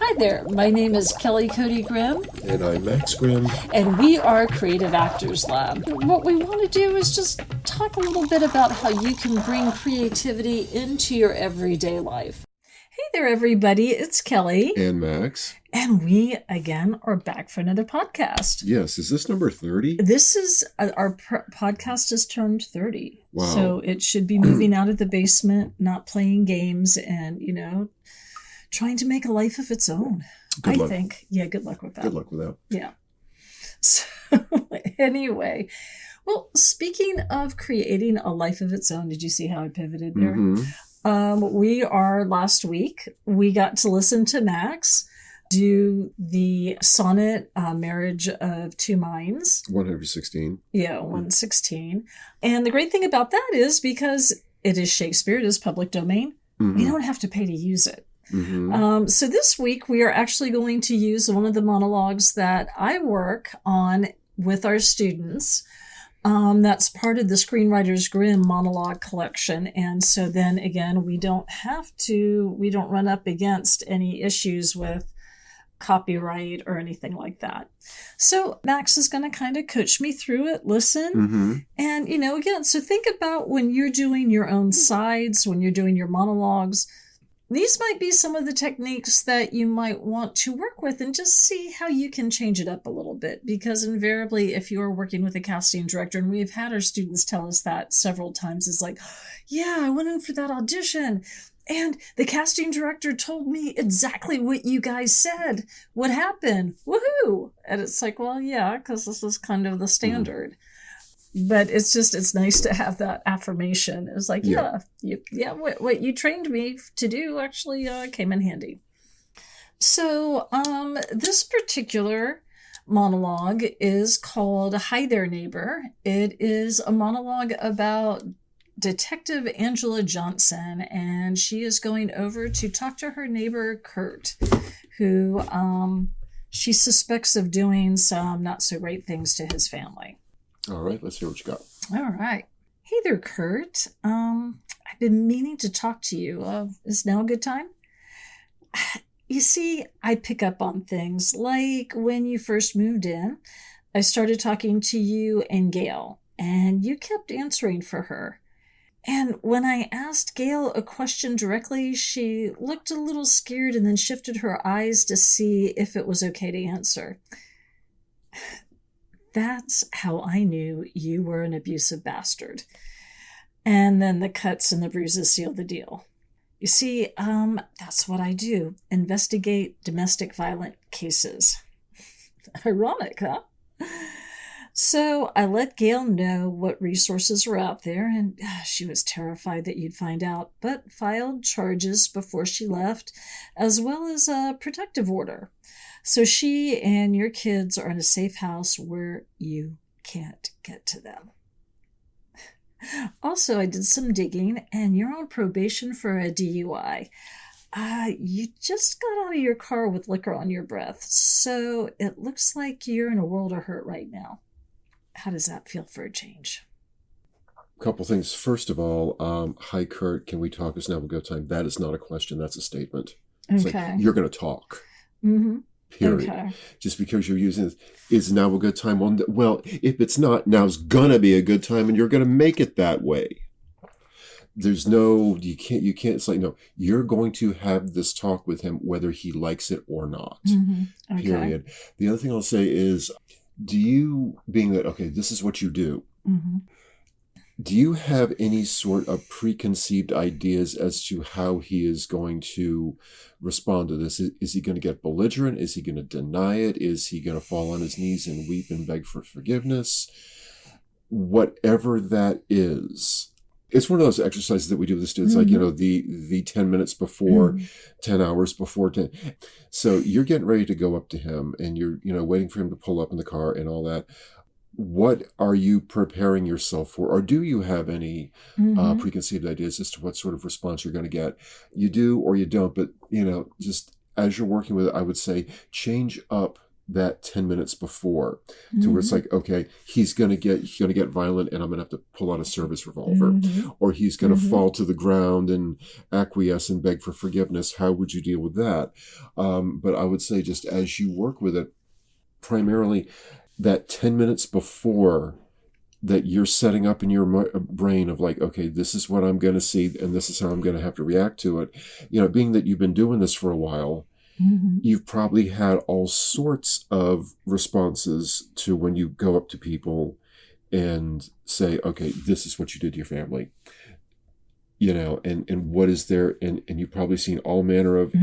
Hi there, my name is Kelley Cody Grimm. And I'm Max Grimm. And we are Creative Actors Lab. What we want to do is just talk a little bit about how you can bring creativity into your everyday life. Hey there, everybody. It's Kelley. And Max. And we, again, are back for another podcast. Yes. Is this number 30? This is, our podcast has turned 30. Wow. So it should be moving out of the basement, not playing games, and, trying to make a life of its own. Good luck. Think. Yeah, good luck with that. Good luck with that. Yeah. So anyway, well, speaking of creating a life of its own, did you see how I pivoted there? Mm-hmm. Last week, we got to listen to Max do the sonnet, Marriage of Two Minds. 116. Yeah, 116. And the great thing about that is because it is Shakespeare, it is public domain, you don't have to pay to use it. Mm-hmm. So this week we are actually going to use one of the monologues that I work on with our students. That's part of the Screenwriter's Grimm Monologue collection. And so then again, we don't run up against any issues with copyright or anything like that. So Max is going to kind of coach me through it, listen. And, again, so think about when you're doing your own sides, when you're doing your monologues. These might be some of the techniques that you might want to work with and just see how you can change it up a little bit. Because invariably, if you're working with a casting director, and we've had our students tell us that several times, it's like, yeah, I went in for that audition and the casting director told me exactly what you guys said. What happened? Woohoo! And it's like, well, yeah, because this is kind of the standard. But it's nice to have that affirmation. It's like, what you trained me to do actually came in handy. So this particular monologue is called Hi There, Neighbor. It is a monologue about Detective Angela Johnson, and she is going over to talk to her neighbor, Kurt, who she suspects of doing some not so great things to his family. All right, let's hear what you got. All right. Hey there, Kurt. I've been meaning to talk to you. Is now a good time? You see, I pick up on things like when you first moved in, I started talking to you and Gail, and you kept answering for her. And when I asked Gail a question directly, she looked a little scared and then shifted her eyes to see if it was okay to answer. That's how I knew you were an abusive bastard. And then the cuts and the bruises sealed the deal. You see, that's what I do. Investigate domestic violent cases. Ironic, huh? So I let Gail know what resources were out there, and she was terrified that you'd find out, but filed charges before she left, as well as a protective order. So she and your kids are in a safe house where you can't get to them. Also, I did some digging, and you're on probation for a DUI. You just got out of your car with liquor on your breath, so it looks like you're in a world of hurt right now. How does that feel for a change? A couple things. First of all, hi, Kurt, can we talk? Is now a good time? That is not a question. That's a statement. It's Okay. like, you're going to talk. Mm-hmm. Period. Okay. Just because you're using it, is now a good time? Well, if it's not, now's going to be a good time, and you're going to make it that way. There's no, you can't, it's like, no, you're going to have this talk with him, whether he likes it or not. Mm-hmm. Okay. Period. The other thing I'll say is, being that, okay, this is what you do. Mm-hmm. Do you have any sort of preconceived ideas as to how he is going to respond to this? Is he going to get belligerent? Is he going to deny it? Is he going to fall on his knees and weep and beg for forgiveness? Whatever that is. It's one of those exercises that we do with the students, like, the 10 minutes before, 10 hours before 10. So you're getting ready to go up to him and you're, waiting for him to pull up in the car and all that. What are you preparing yourself for? Or do you have any preconceived ideas as to what sort of response you're going to get? You do or you don't, but, just as you're working with it, I would say change up that 10 minutes before, to where it's like, okay, he's going to get violent and I'm going to have to pull out a service revolver, or he's going to fall to the ground and acquiesce and beg for forgiveness. How would you deal with that? But I would say, just as you work with it, primarily that 10 minutes before, that you're setting up in your brain of like, okay, this is what I'm going to see and this is how I'm going to have to react to it. Being that you've been doing this for a while, you've probably had all sorts of responses to when you go up to people and say, okay, this is what you did to your family, and what is there, and you've probably seen all manner of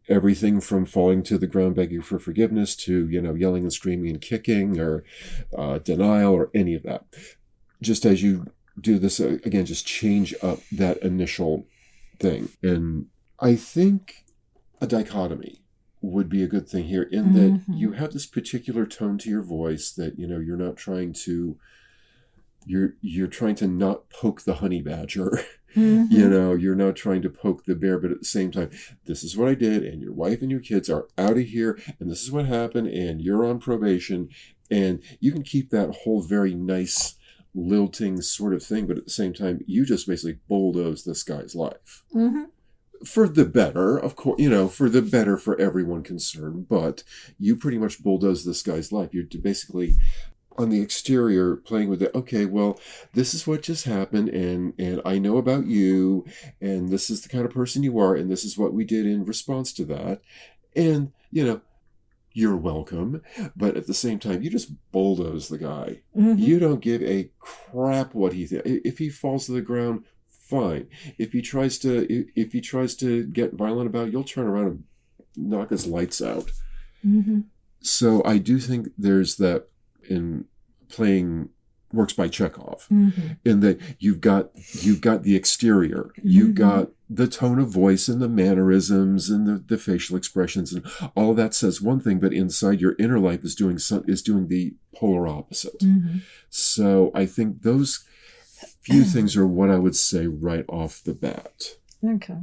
everything from falling to the ground begging for forgiveness to, yelling and screaming and kicking, or denial, or any of that. Just as you do this, again, just change up that initial thing. And I think a dichotomy would be a good thing here, in that you have this particular tone to your voice that, you're not trying to, you're trying to not poke the honey badger. You're not trying to poke the bear, but at the same time, this is what I did, and your wife and your kids are out of here, and this is what happened, and you're on probation. And you can keep that whole very nice, lilting sort of thing, but at the same time, you just basically bulldoze this guy's life. For the better, of course, for the better for everyone concerned, but you pretty much bulldoze this guy's life. You're basically, on the exterior, playing with it. Okay, well, this is what just happened, and I know about you, and this is the kind of person you are, and this is what we did in response to that. And, you're welcome. But at the same time, you just bulldoze the guy. You don't give a crap what he thinks. If he falls to the ground, fine. If he tries to get violent about it, you'll turn around and knock his lights out. So I do think there's that in playing Works by Chekhov, in that you've got the exterior, you've got the tone of voice and the mannerisms and the facial expressions, and all of that says one thing, but inside, your inner life is doing the polar opposite. So I think those few things are what I would say right off the bat. Okay.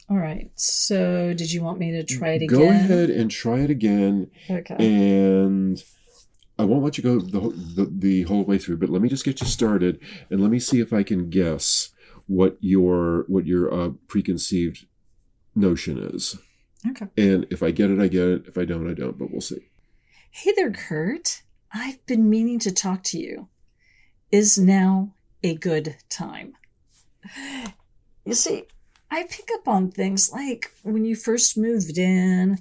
All right. So did you want me to try it again? Go ahead and try it again. Okay. And I won't let you go the whole way through, but let me just get you started, and let me see if I can guess what your preconceived notion is. Okay. And if I get it, I get it. If I don't, I don't, but we'll see. Hey there, Kurt. I've been meaning to talk to you. Is now a good time? You see, I pick up on things like when you first moved in,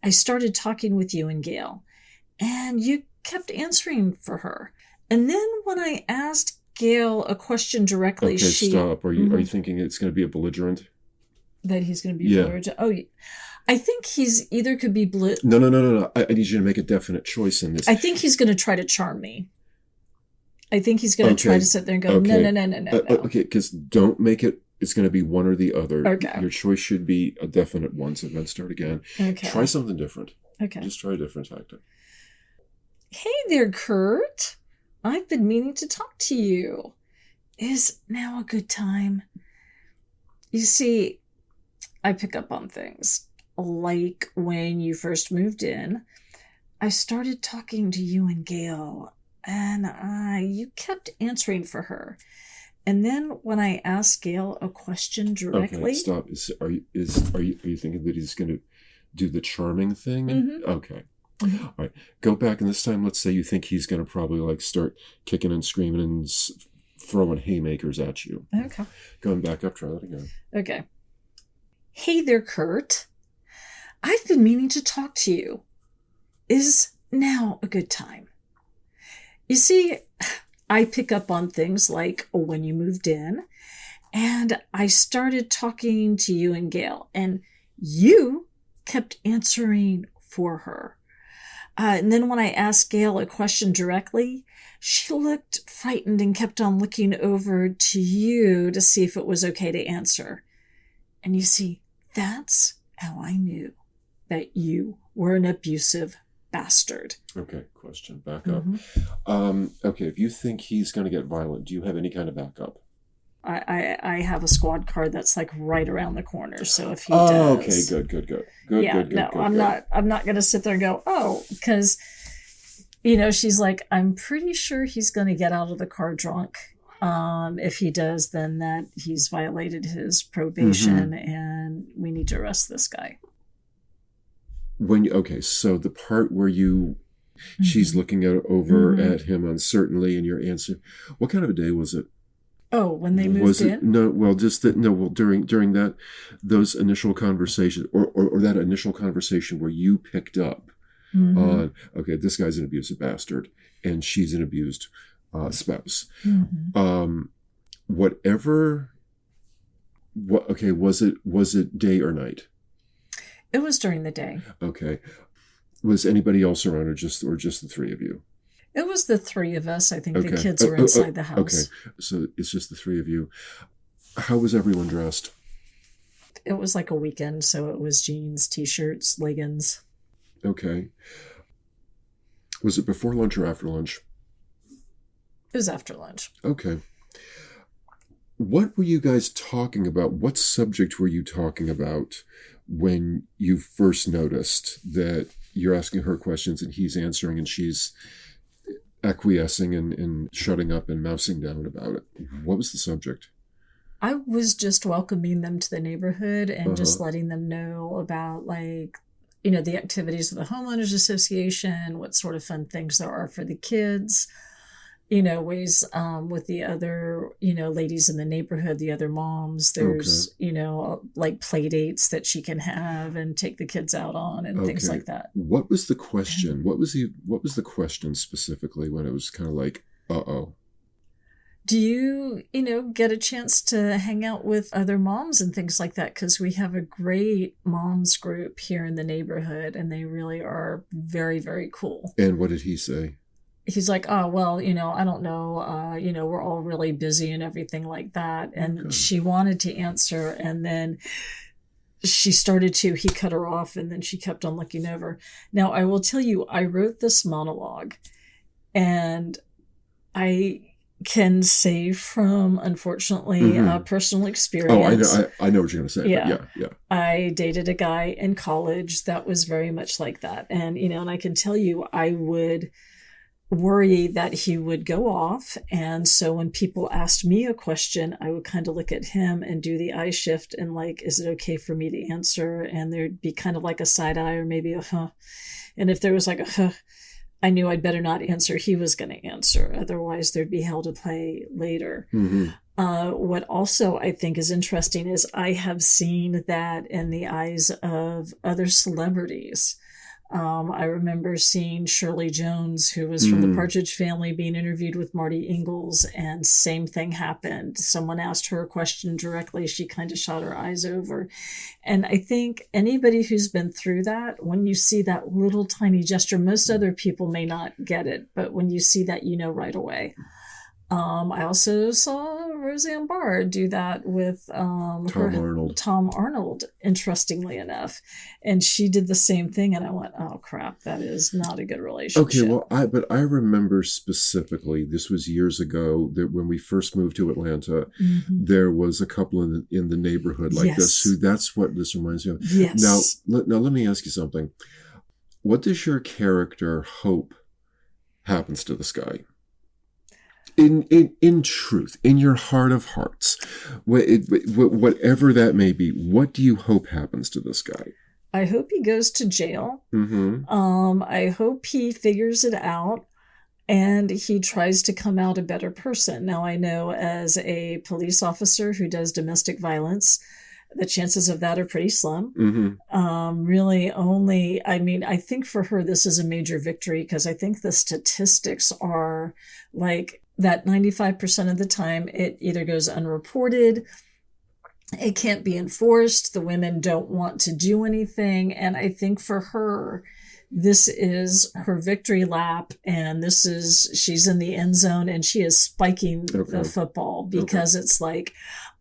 I started talking with you and Gail, and you kept answering for her. And then when I asked Gail a question directly, okay, stop. Are you thinking it's going to be a belligerent? That he's going to be belligerent? Oh, I think he's either could be No. I need you to make a definite choice in this. I think he's going to try to charm me. I think he's going to try to sit there and go, no. Okay, because don't make it, it's going to be one or the other. Okay. Your choice should be a definite one, so let's start again. Okay. Try something different. Okay. Just try a different tactic. Hey there, Kurt. I've been meaning to talk to you. Is now a good time? You see, I pick up on things. Like when you first moved in, I started talking to you and Gail, and you kept answering for her. And then when I asked Gail a question directly... Okay, stop. Are you thinking that he's going to do the charming thing? Okay. All right, go back, and this time, let's say you think he's going to probably start kicking and screaming and throwing haymakers at you. Okay. Going back up, try that again. Okay. Hey there, Kurt. I've been meaning to talk to you. Is now a good time? You see, I pick up on things like when you moved in, and I started talking to you and Gail, and you kept answering for her. And then when I asked Gail a question directly, she looked frightened and kept on looking over to you to see if it was okay to answer. And you see, that's how I knew that you were an abusive bastard. Okay, question. Back up. Okay, if you think he's going to get violent, do you have any kind of backup? I have a squad car that's like right around the corner. So if he Oh, does, okay, good. I'm not going to sit there and go, oh, because, she's like, I'm pretty sure he's going to get out of the car drunk. If he does, then that he's violated his probation and we need to arrest this guy. So the part where she's looking over at him uncertainly, and your answer, what kind of a day was it? Oh, when they moved in? No, well, during those initial conversations, or that initial conversation where you picked up on, okay, this guy's an abusive bastard, and she's an abused spouse. Was it day or night? It was during the day. Okay. Was anybody else around, or just the three of you? It was the three of us. I think the kids were inside the house. Okay. So it's just the three of you. How was everyone dressed? It was like a weekend, so it was jeans, t-shirts, leggings. Okay. Was it before lunch or after lunch? It was after lunch. Okay. What were you guys talking about? What subject were you talking about when you first noticed that you're asking her questions and he's answering and she's acquiescing and shutting up and mousing down about it? What was the subject? I was just welcoming them to the neighborhood and just letting them know about, like, the activities of the homeowners association, what sort of fun things there are for the kids, ways with the other, ladies in the neighborhood, the other moms. There's, like play dates that she can have and take the kids out on and things like that. What was the question? What was the question specifically when it was kind of like, uh-oh? Do you, get a chance to hang out with other moms and things like that? Because we have a great moms group here in the neighborhood, and they really are very, very cool. And what did he say? He's like, oh, well, I don't know. We're all really busy and everything like that. And she wanted to answer, and then she started to, he cut her off, and then she kept on looking over. Now, I will tell you, I wrote this monologue, and I can say from, unfortunately, personal experience. Oh, I know what you're going to say. Yeah. I dated a guy in college that was very much like that. And, and I can tell you, I would worry that he would go off. And so when people asked me a question, I would kind of look at him and do the eye shift and like, is it okay for me to answer? And there'd be kind of like a side eye or maybe a huh. And if there was like a huh, I knew I'd better not answer. He was going to answer. Otherwise, there'd be hell to pay later. What also I think is interesting is I have seen that in the eyes of other celebrities. I remember seeing Shirley Jones, who was from the Partridge Family, being interviewed with Marty Ingalls, and same thing happened. Someone asked her a question directly. She kind of shot her eyes over. And I think anybody who's been through that, when you see that little tiny gesture, most other people may not get it, but when you see that, right away. I also saw Roseanne Barr do that with Tom Arnold, interestingly enough. And she did the same thing. And I went, oh, crap, that is not a good relationship. Okay, well, I remember specifically, this was years ago, that when we first moved to Atlanta, there was a couple in the neighborhood like this, who that's what this reminds me of. Yes. Now, let me ask you something. What does your character hope happens to this guy? In truth, in your heart of hearts, whatever that may be, what do you hope happens to this guy? I hope he goes to jail. I hope he figures it out and he tries to come out a better person. Now, I know as a police officer who does domestic violence, the chances of that are pretty slim. Really only, I think for her, this is a major victory because I think the statistics are like that 95% of the time it either goes unreported, it can't be enforced, the women don't want to do anything. And I think for her, this is her victory lap, and she's in the end zone and she is spiking the football because it's like,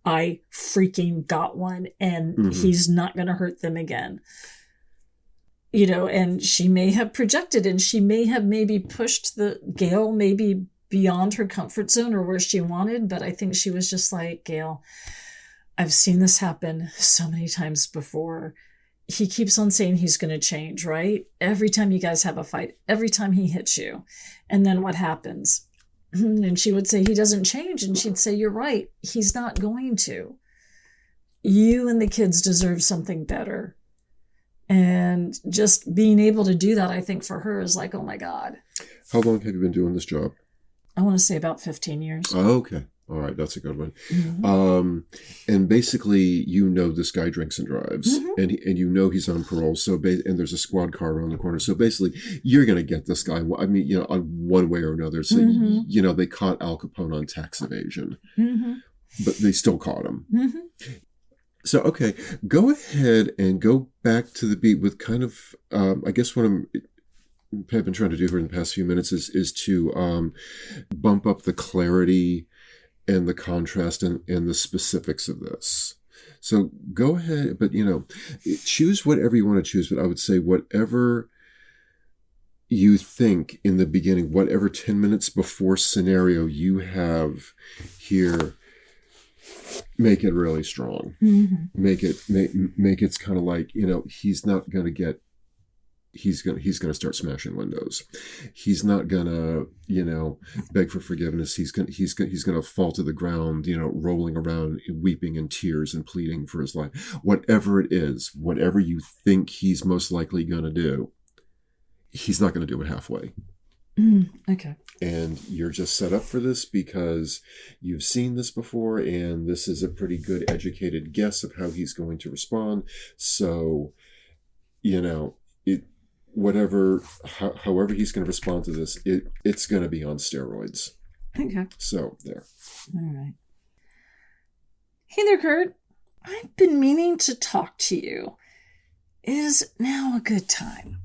I freaking got one and he's not going to hurt them again. And she may have projected and she may have maybe pushed Gail maybe beyond her comfort zone or where she wanted, but I think she was just like, Gail, I've seen this happen so many times before. He keeps on saying he's going to change, right? Every time you guys have a fight, every time he hits you. And then what happens? And she would say, he doesn't change. And she'd say, you're right. He's not going to. You and the kids deserve something better. And just being able to do that, I think for her is like, oh my God. How long have you been doing this job? I want to say about 15 years. Oh, okay. All right. That's a good one. Mm-hmm. And basically, this guy drinks and drives, Mm-hmm. and he's on parole. So, and there's a squad car around the corner. So basically, you're going to get this guy. I mean, on one way or another. So, Mm-hmm. They caught Al Capone on tax evasion, Mm-hmm. but they still caught him. Mm-hmm. So, okay, go ahead and go back to the beat with kind of, I guess what I've been trying to do here in the past few minutes is to bump up the clarity and the contrast and the specifics of this. So go ahead, but choose whatever you want to choose. But I would say whatever you think in the beginning, whatever 10 minutes before scenario you have here, make it really strong. Mm-hmm. Make it kind of like, he's not going to get. He's gonna start smashing windows. He's not gonna, beg for forgiveness. He's gonna fall to the ground, rolling around, weeping in tears and pleading for his life. Whatever it is, whatever you think he's most likely gonna do, he's not gonna do it halfway. Okay. And you're just set up for this because you've seen this before, and this is a pretty good educated guess of how he's going to respond. So, however he's going to respond to this, it's going to be on steroids. Okay. So there. All right. Hey there, Kurt. I've been meaning to talk to you. Is now a good time?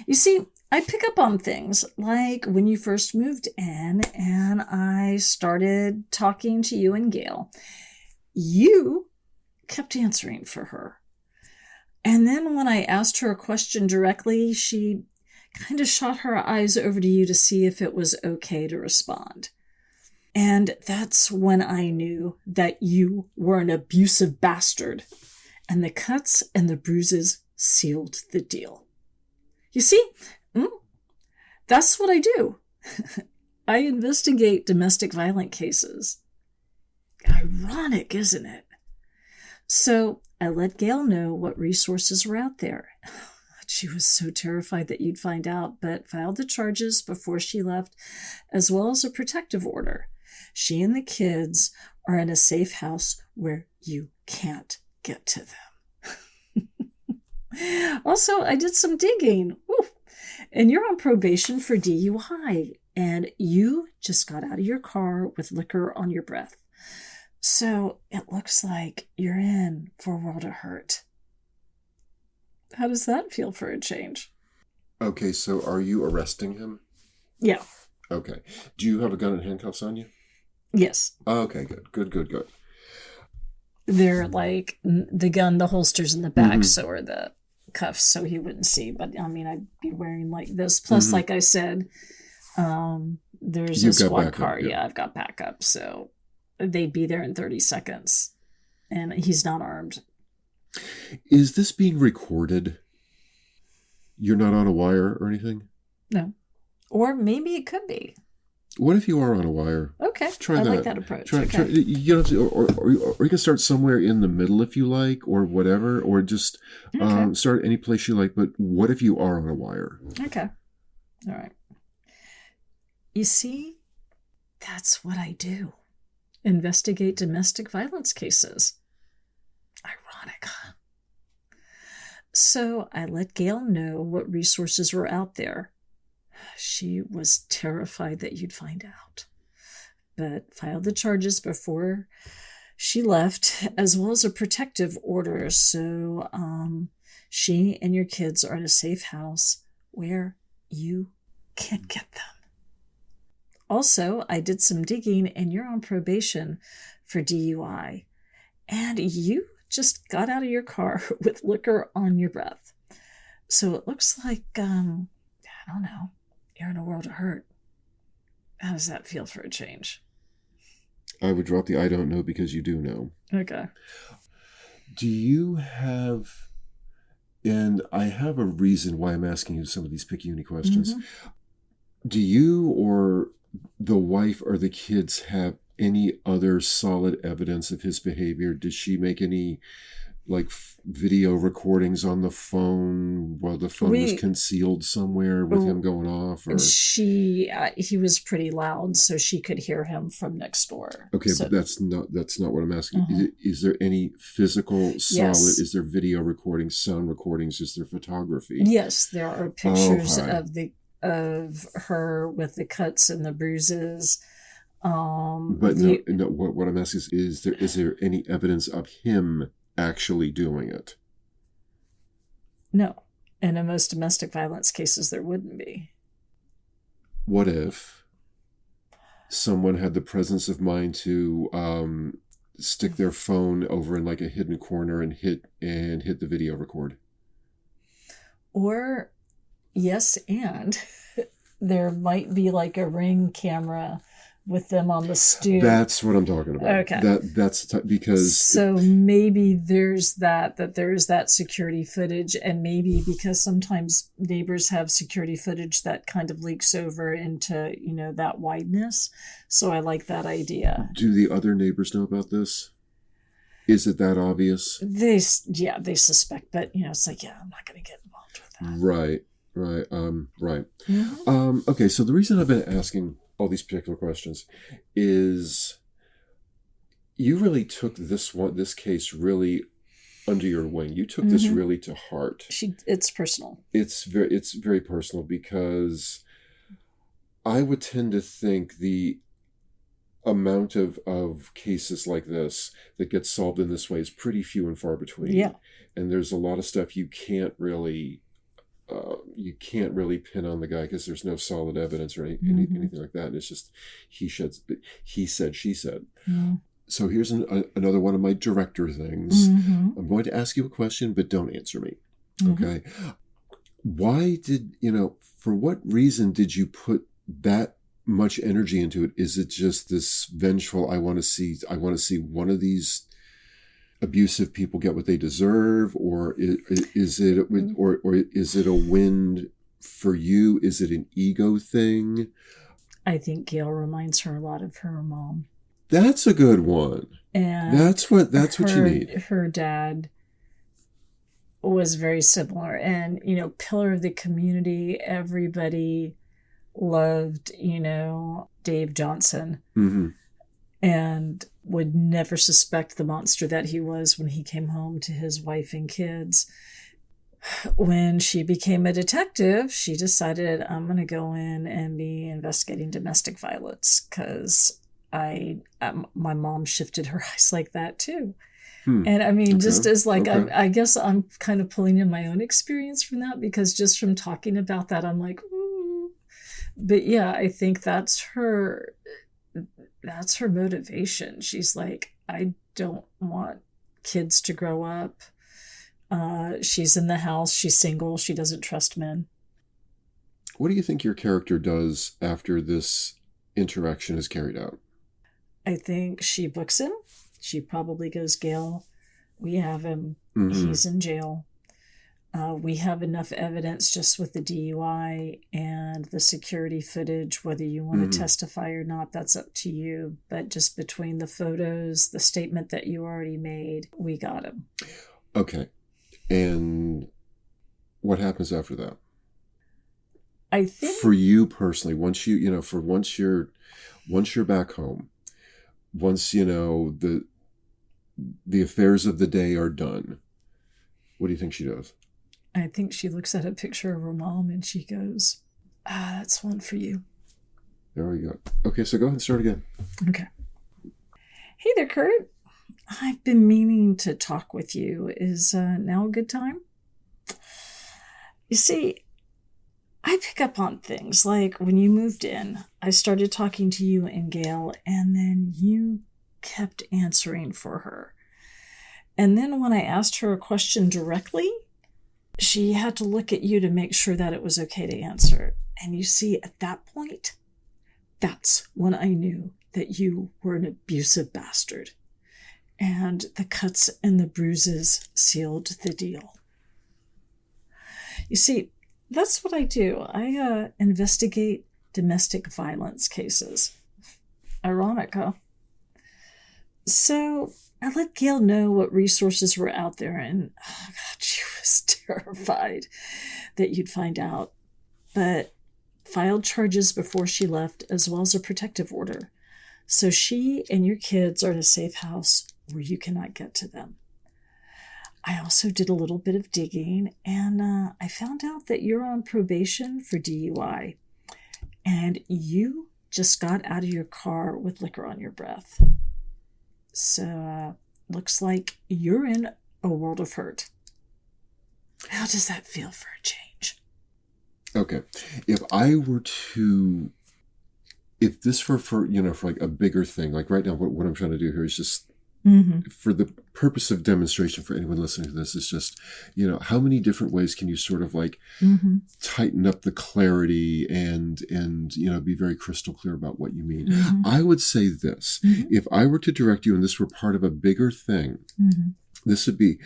You see, I pick up on things like when you first moved in and I started talking to you and Gail. You kept answering for her. And then when I asked her a question directly, she kind of shot her eyes over to you to see if it was okay to respond. And that's when I knew that you were an abusive bastard. And the cuts and the bruises sealed the deal. You see, that's what I do. I investigate domestic violence cases. Ironic, isn't it? So I let Gail know what resources were out there. She was so terrified that you'd find out, but filed the charges before she left, as well as a protective order. She and the kids are in a safe house where you can't get to them. Also, I did some digging. Woo. And you're on probation for DUI, and you just got out of your car with liquor on your breath. So it looks like you're in for a world of hurt. How does that feel for a change? Okay, so are you arresting him? Yeah. Okay. Do you have a gun and handcuffs on you? Yes. Okay, good. They're like the gun, the holster's in the back, so are the cuffs, so he wouldn't see. But I mean, I'd be wearing like this. Plus, like I said, there's a squad car. Yeah, I've got backup, so they'd be there in 30 seconds. And he's not armed. Is this being recorded? You're not on a wire or anything? No. Or maybe it could be. What if you are on a wire? Okay. Try I that. like that approach. Try, okay. you don't have to, or you can start somewhere in the middle if you like, or whatever, or just start any place you like. But what if you are on a wire? Okay. All right. You see, that's what I do. Investigate domestic violence cases. Ironic, huh? So I let Gail know what resources were out there. She was terrified that you'd find out, but filed the charges before she left, as well as a protective order. So she and your kids are in a safe house where you can't get them. Also, I did some digging, and you're on probation for DUI. And you just got out of your car with liquor on your breath. So it looks like, I don't know, you're in a world of hurt. How does that feel for a change? I would drop the I don't know because you do know. Okay. Do you have, and I have a reason why I'm asking you some of these picky questions. Mm-hmm. Do you or the wife or the kids have any other solid evidence of his behavior? Did she make any like video recordings on the phone while the phone was concealed somewhere with him going off? Or he was pretty loud, so she could hear him from next door. Okay, so, but that's not what I'm asking. Mm-hmm. Is there any physical solid? Yes. Is there video recordings, sound recordings? Is there photography? Yes, there are pictures of her with the cuts and the bruises. But what I'm asking is there any evidence of him actually doing it? No. And in most domestic violence cases, there wouldn't be. What if someone had the presence of mind to stick their phone over in like a hidden corner and hit the video record? Or, yes, and there might be like a Ring camera with them on the stoop. That's what I'm talking about. Okay. That's because... So maybe there's that security footage, and maybe because sometimes neighbors have security footage that kind of leaks over into, that wideness. So I like that idea. Do the other neighbors know about this? Is it that obvious? They suspect, but, it's like, I'm not going to get involved with that. Right. Right. Mm-hmm. Okay, so the reason I've been asking all these particular questions is you really took this case really under your wing. You took this really to heart. It's personal. It's very personal, because I would tend to think the amount of cases like this that get solved in this way is pretty few and far between. Yeah. And there's a lot of stuff you can't really pin on the guy because there's no solid evidence or anything like that. And it's just he said, she said. Mm-hmm. So here's another one of my director things. Mm-hmm. I'm going to ask you a question, but don't answer me. Mm-hmm. Okay. Why for what reason did you put that much energy into it? Is it just this vengeful, I want to see one of these abusive people get what they deserve, or is it a win for you? Is it an ego thing? I think Gail reminds her a lot of her mom. That's a good one. And that's what you need. Her dad was very similar, and pillar of the community. Everybody loved Dave Johnson. Mm-hmm. And would never suspect the monster that he was when he came home to his wife and kids. When she became a detective, she decided, I'm going to go in and be investigating domestic violence, because my mom shifted her eyes like that too. And I mean, just as like, I guess I'm kind of pulling in my own experience from that, because just from talking about that, I'm like, ooh. But yeah, I think that's her motivation. She's like, I don't want kids to grow up. She's in the house. She's single. She doesn't trust men. What do you think your character does after this interaction is carried out? I think she books him. She probably goes, Gail, we have him. Mm-hmm. He's in jail. We have enough evidence just with the DUI and the security footage. Whether you want to testify or not, that's up to you. But just between the photos, the statement that you already made, we got him. Okay. And what happens after that? I think for you personally, once you're back home, once the affairs of the day are done, what do you think she does? I think she looks at a picture of her mom and she goes, that's one for you. There we go. Okay, so go ahead and start again. Okay. Hey there, Kurt. I've been meaning to talk with you. Is now a good time? You see, I pick up on things like when you moved in, I started talking to you and Gail, and then you kept answering for her. And then when I asked her a question directly, she had to look at you to make sure that it was okay to answer. And you see, at that point, That's when I knew that you were an abusive bastard. And the cuts and the bruises sealed the deal. You see, that's what I do. I investigate domestic violence cases. Ironic, huh? So I let Gail know what resources were out there, and oh God, she was terrified that you'd find out, but filed charges before she left, as well as a protective order. So she and your kids are in a safe house where you cannot get to them. I also did a little bit of digging, and I found out that you're on probation for DUI, and you just got out of your car with liquor on your breath. So, looks like you're in a world of hurt. How does that feel for a change? Okay. If this for like a bigger thing, like right now, what I'm trying to do here is just, for the purpose of demonstration for anyone listening to this, is just, how many different ways can you sort of like tighten up the clarity and be very crystal clear about what you mean? I would say this, if I were to direct you and this were part of a bigger thing, this would be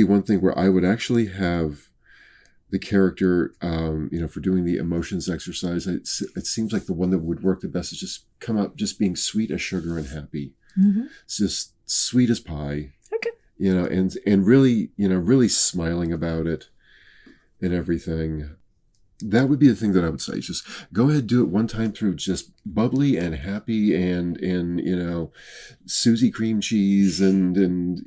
one thing where I would actually have the character, for doing the emotions exercise. It seems like the one that would work the best is just come up just being sweet as sugar and happy. It's just sweet as pie. Okay. And really, really smiling about it and everything. That would be the thing that I would say. Just go ahead, do it one time through, just bubbly and happy and Susie cream cheese and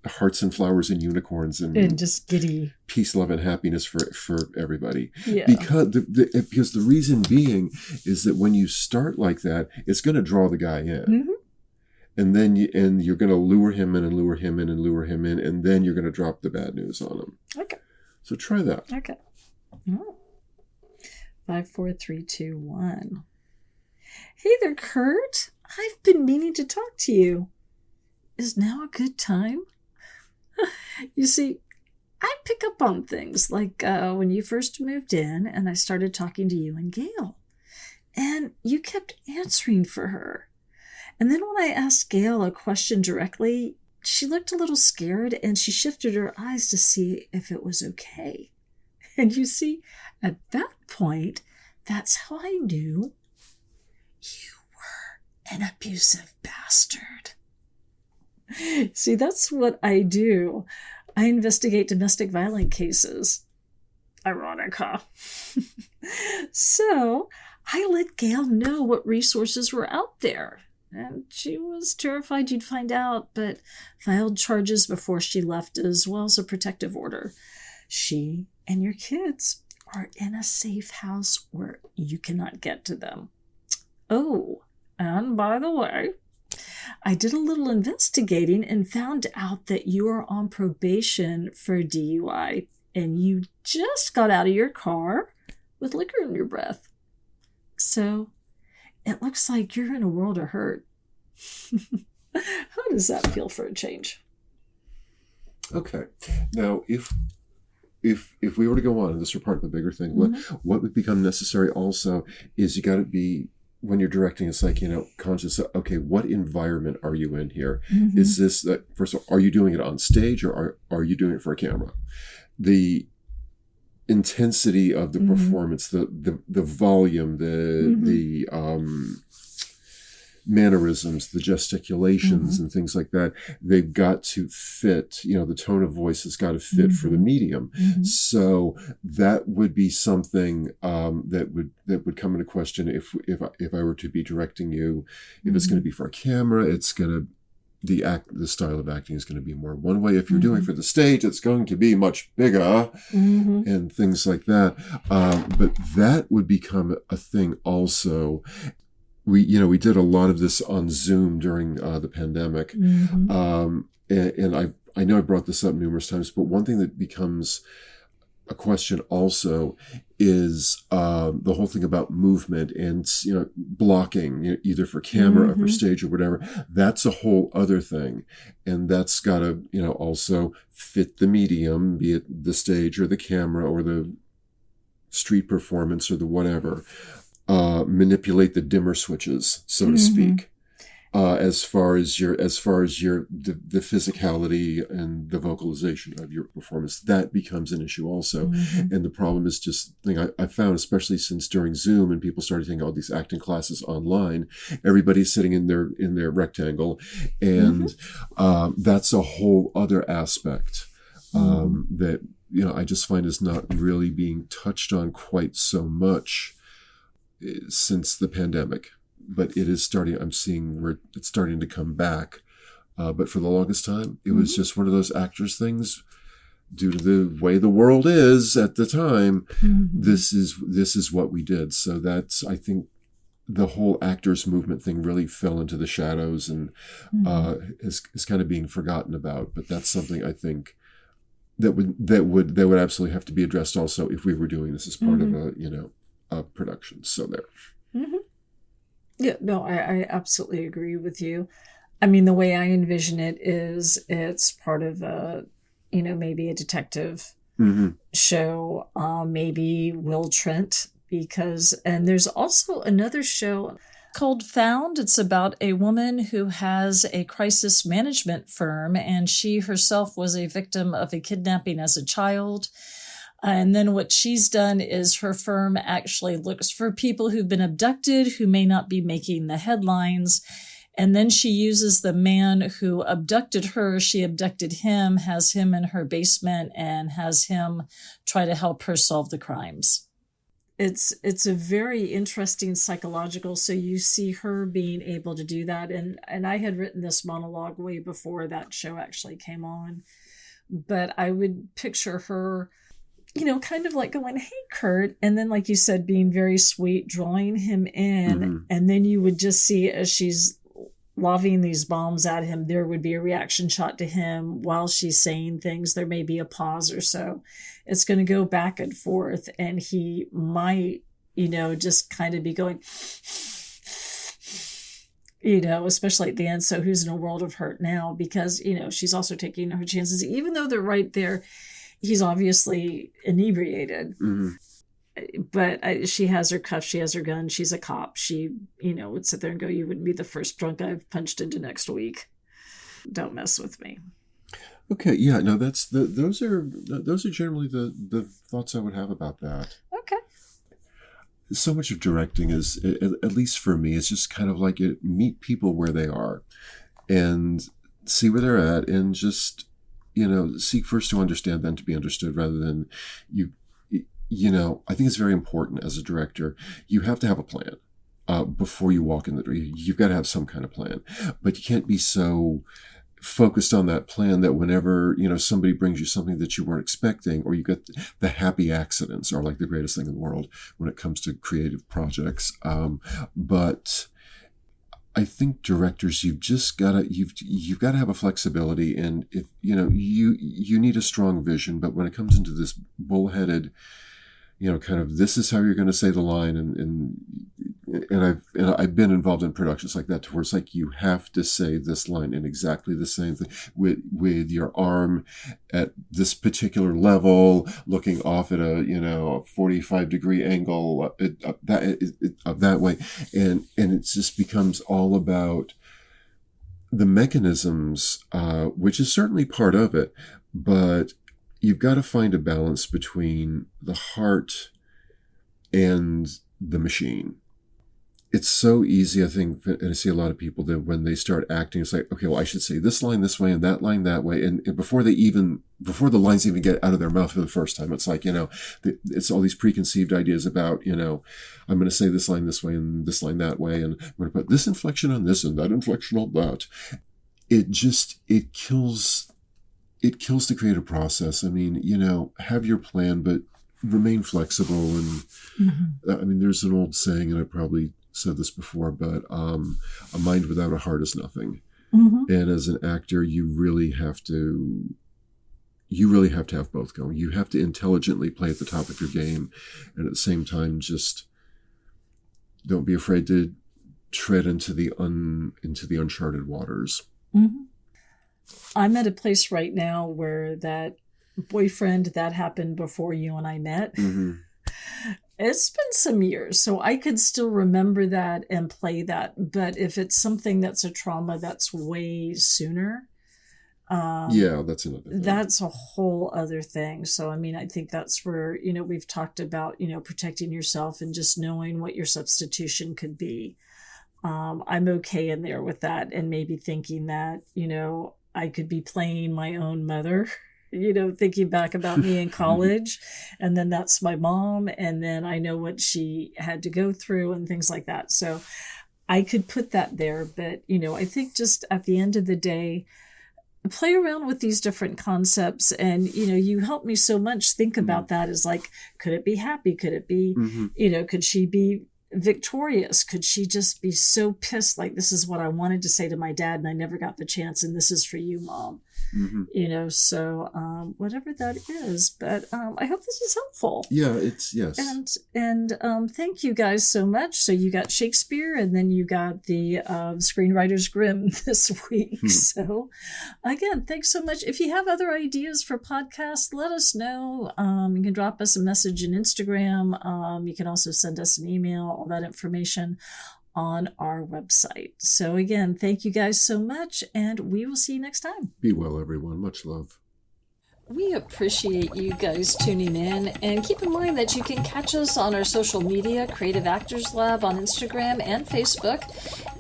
hearts and flowers and unicorns and just giddy peace, love, and happiness for everybody. Yeah. Because the reason being is that when you start like that, it's going to draw the guy in. And then you're going to lure him in and lure him in and lure him in, and then you're going to drop the bad news on him. Okay. So try that. Okay. Oh. 5, 4, 3, 2, 1. Hey there, Kurt. I've been meaning to talk to you. Is now a good time? You see, I pick up on things like when you first moved in and I started talking to you and Gail. And you kept answering for her. And then when I asked Gail a question directly, she looked a little scared and she shifted her eyes to see if it was okay. And you see, at that point, that's how I knew you were an abusive bastard. See, that's what I do. I investigate domestic violence cases. Ironic, huh? So I let Gail know what resources were out there. And she was terrified you'd find out, but filed charges before she left, as well as a protective order. She and your kids are in a safe house where you cannot get to them. Oh, and by the way, I did a little investigating and found out that you are on probation for DUI, and you just got out of your car with liquor in your breath. So it looks like you're in a world of hurt. How does that feel for a change? Okay. Now, if we were to go on, and this were part of the bigger thing, what would become necessary also is you got to be, when you're directing, it's like, conscious of, okay, what environment are you in here? Is this, first of all, are you doing it on stage or are you doing it for a camera? The intensity of the performance, the volume, the mannerisms, the gesticulations and things like that, they've got to fit, the tone of voice has got to fit for the medium. So that would be something that would come into question if I were to be directing you. If it's going to be for a camera, it's going to, the style of acting is going to be more one way. If you're doing for the stage, it's going to be much bigger and things like that. But that would become a thing also. We did a lot of this on Zoom during the pandemic. And I know I brought this up numerous times, but one thing that becomes a question also is the whole thing about movement and blocking, either for camera or for stage or whatever. That's a whole other thing, and that's got to also fit the medium, be it the stage or the camera or the street performance or the whatever. manipulate the dimmer switches, so to speak. As far as the physicality and the vocalization of your performance, that becomes an issue also. And the problem is just I found, especially since during Zoom and people started taking all these acting classes online, everybody's sitting in their rectangle, and that's a whole other aspect that I just find is not really being touched on quite so much since the pandemic. But it is starting, I'm seeing where it's starting to come back. But for the longest time, it was just one of those actors things due to the way the world is at the time. This is what we did. So that's, I think, the whole actors movement thing really fell into the shadows and is kind of being forgotten about. But that's something I think that would absolutely have to be addressed also if we were doing this as part of a production. So there. Yeah, no, I absolutely agree with you. I mean, the way I envision it is it's part of maybe a detective show, maybe Will Trent, and there's also another show called Found. It's about a woman who has a crisis management firm, and she herself was a victim of a kidnapping as a child. And then what she's done is her firm actually looks for people who've been abducted who may not be making the headlines. And then she uses the man who abducted her. She abducted him, has him in her basement, and has him try to help her solve the crimes. It's a very interesting psychological. So you see her being able to do that. And I had written this monologue way before that show actually came on. But I would picture her kind of like going, "Hey, Kurt," and then, like you said, being very sweet, drawing him in, and then you would just see as she's lobbing these bombs at him, there would be a reaction shot to him while she's saying things. There may be a pause or so. It's going to go back and forth, and he might, just kind of be going, especially at the end. So who's in a world of hurt now? Because, she's also taking her chances, even though they're right there. He's obviously inebriated, but she has her cuffs, she has her gun, she's a cop. She, would sit there and go, "You wouldn't be the first drunk I've punched into next week. Don't mess with me." Okay, yeah, no, those are generally the thoughts I would have about that. Okay. So much of directing is, at least for me, it's just kind of like meet people where they are and see where they're at and just seek first to understand, then to be understood, rather than I think it's very important as a director, you have to have a plan before you walk in the door. You've got to have some kind of plan, but you can't be so focused on that plan that whenever, somebody brings you something that you weren't expecting, or you get the happy accidents are like the greatest thing in the world when it comes to creative projects. But I think directors, you've got to have a flexibility, and if you need a strong vision. But when it comes into this bullheaded, kind of, this is how you're going to say the line, and I've been involved in productions like that, where it's like you have to say this line in exactly the same thing with your arm at this particular level, looking off at a 45-degree angle that way, and it just becomes all about the mechanisms, which is certainly part of it, but you've got to find a balance between the heart and the machine. It's so easy, I think, and I see a lot of people that when they start acting, it's like, okay, well, I should say this line this way and that line that way. And before the lines even get out of their mouth for the first time, it's like, it's all these preconceived ideas about, I'm going to say this line this way and this line that way. And I'm going to put this inflection on this and that inflection on that. It kills the creative process. I mean, have your plan, but remain flexible. And I mean, there's an old saying, and I probably said this before, but a mind without a heart is nothing. And as an actor, you really have to have both going. You have to intelligently play at the top of your game, and at the same time, just don't be afraid to tread into the uncharted waters. I'm at a place right now where that boyfriend that happened before you and I met. It's been some years, so I could still remember that and play that. But if it's something that's a trauma that's way sooner, Yeah, that's another thing. that's a whole other thing. So, I mean, I think that's where, we've talked about, protecting yourself and just knowing what your substitution could be. I'm okay in there with that, and maybe thinking that, I could be playing my own mother, thinking back about me in college, and then that's my mom, and then I know what she had to go through and things like that. So I could put that there, but, I think just at the end of the day, play around with these different concepts, and you help me so much think about that, is like, could it be happy, could it be could she be victorious, could she just be so pissed, like, this is what I wanted to say to my dad and I never got the chance, and this is for you, Mom. So whatever that is, but I hope this is helpful. Yeah, it's, yes. And thank you guys so much. So you got Shakespeare, and then you got the Screenwriter's Grimm this week. So again, thanks so much. If you have other ideas for podcasts, let us know. You can drop us a message on Instagram. You can also send us an email, all that information on our website. So again, thank you guys so much, and we will see you next time. Be well, everyone. Much love. We appreciate you guys tuning in, and keep in mind that you can catch us on our social media, Creative Actors Lab on Instagram and Facebook,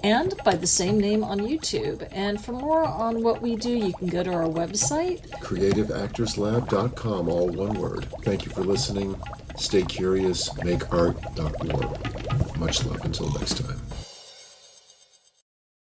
and by the same name on YouTube. And for more on what we do, you can go to our website, creativeactorslab.com, all one word. Thank you for listening. Stay curious, make art.org. Much love until next time.